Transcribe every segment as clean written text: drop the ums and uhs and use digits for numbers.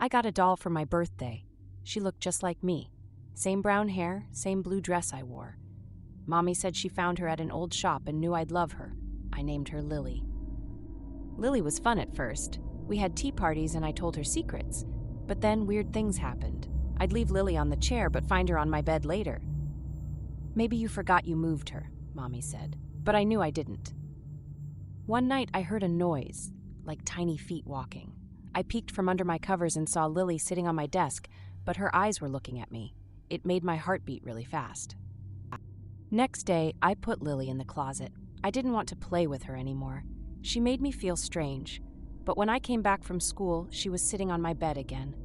I got a doll for my birthday. She looked just like me. Same brown hair, same blue dress I wore. Mommy said she found her at an old shop and knew I'd love her. I named her Lily. Lily was fun at first. We had tea parties and I told her secrets. But then weird things happened. I'd leave Lily on the chair but find her on my bed later. Maybe you forgot you moved her, Mommy said, but I knew I didn't. One night I heard a noise, like tiny feet walking. I peeked from under my covers and saw Lily sitting on my desk, but her eyes were looking at me. It made my heart beat really fast. Next day, I put Lily in the closet. I didn't want to play with her anymore. She made me feel strange, but when I came back from school, she was sitting on my bed again.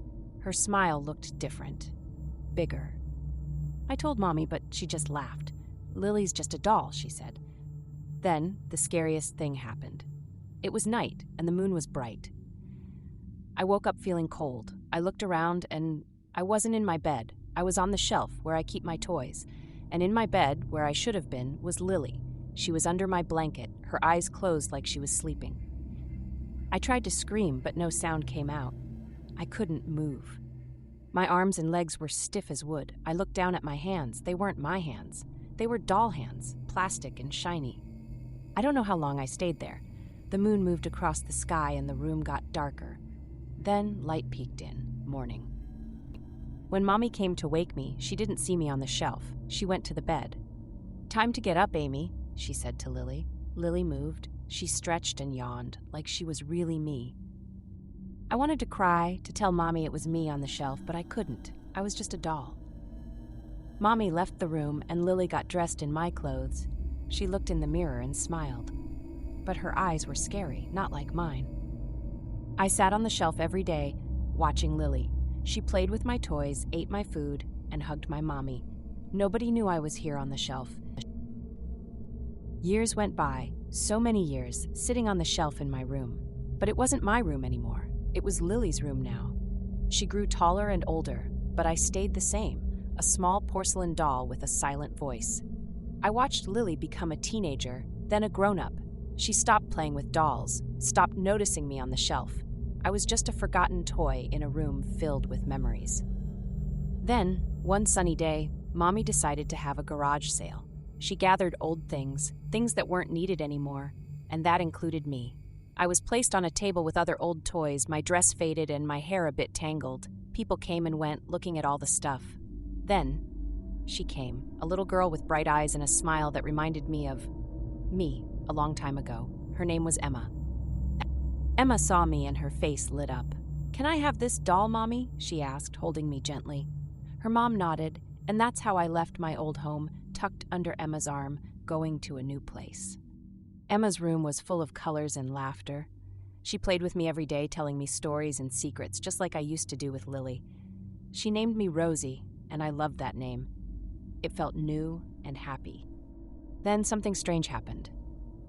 Her smile looked different, bigger. I told Mommy, but she just laughed. Lily's just a doll, she said. Then, the scariest thing happened. It was night, and the moon was bright. I woke up feeling cold. I looked around, and I wasn't in my bed. I was on the shelf where I keep my toys. And in my bed, where I should have been, was Lily. She was under my blanket, her eyes closed like she was sleeping. I tried to scream, but no sound came out. I couldn't move. My arms and legs were stiff as wood. I looked down at my hands. They weren't my hands. They were doll hands, plastic and shiny. I don't know how long I stayed there. The moon moved across the sky and the room got darker. Then light peeked in, morning. When Mommy came to wake me, she didn't see me on the shelf. She went to the bed. "Time to get up, Amy," she said to Lily. Lily moved. She stretched and yawned, like she was really me. I wanted to cry, to tell Mommy it was me on the shelf, but I couldn't. I was just a doll. Mommy left the room and Lily got dressed in my clothes. She looked in the mirror and smiled. But her eyes were scary, not like mine. I sat on the shelf every day, watching Lily. She played with my toys, ate my food, and hugged my mommy. Nobody knew I was here on the shelf. Years went by, so many years, sitting on the shelf in my room. But it wasn't my room anymore. It was Lily's room now. She grew taller and older, but I stayed the same, a small porcelain doll with a silent voice. I watched Lily become a teenager, then a grown-up. She stopped playing with dolls, stopped noticing me on the shelf. I was just a forgotten toy in a room filled with memories. Then, one sunny day, Mommy decided to have a garage sale. She gathered old things that weren't needed anymore, and that included me. I was placed on a table with other old toys, my dress faded and my hair a bit tangled. People came and went, looking at all the stuff. Then, she came, a little girl with bright eyes and a smile that reminded me of me a long time ago. Her name was Emma. Emma saw me and her face lit up. "Can I have this doll, Mommy?" she asked, holding me gently. Her mom nodded, and that's how I left my old home, tucked under Emma's arm, going to a new place. Emma's room was full of colors and laughter. She played with me every day, telling me stories and secrets, just like I used to do with Lily. She named me Rosie, and I loved that name. It felt new and happy. Then something strange happened.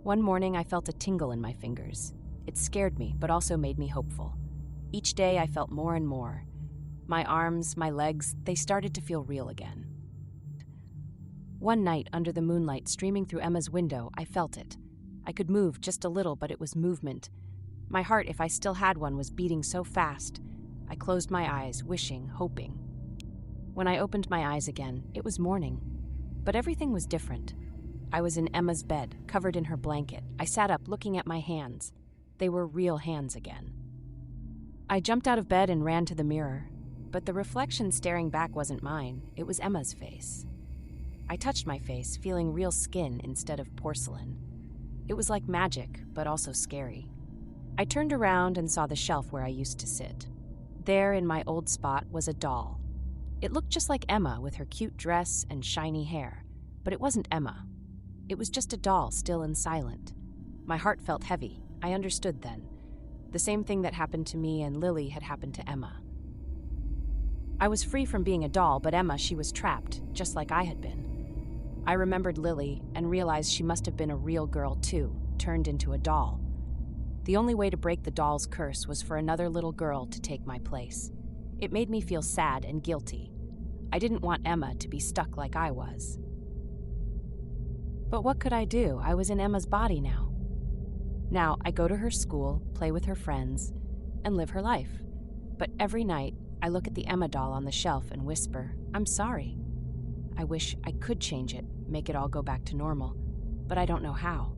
One morning, I felt a tingle in my fingers. It scared me, but also made me hopeful. Each day, I felt more and more. My arms, my legs, they started to feel real again. One night, under the moonlight streaming through Emma's window, I felt it. I could move just a little, but it was movement. My heart, if I still had one, was beating so fast. I closed my eyes, wishing, hoping. When I opened my eyes again, it was morning. But everything was different. I was in Emma's bed, covered in her blanket. I sat up, looking at my hands. They were real hands again. I jumped out of bed and ran to the mirror, but the reflection staring back wasn't mine. It was Emma's face. I touched my face, feeling real skin instead of porcelain. It was like magic, but also scary. I turned around and saw the shelf where I used to sit. There, in my old spot, was a doll. It looked just like Emma with her cute dress and shiny hair, but it wasn't Emma. It was just a doll, still and silent. My heart felt heavy. I understood then. The same thing that happened to me and Lily had happened to Emma. I was free from being a doll, but Emma, she was trapped, just like I had been. I remembered Lily and realized she must have been a real girl too, turned into a doll. The only way to break the doll's curse was for another little girl to take my place. It made me feel sad and guilty. I didn't want Emma to be stuck like I was. But what could I do? I was in Emma's body now. Now I go to her school, play with her friends, and live her life. But every night, I look at the Emma doll on the shelf and whisper, I'm sorry. I wish I could change it, make it all go back to normal, but I don't know how.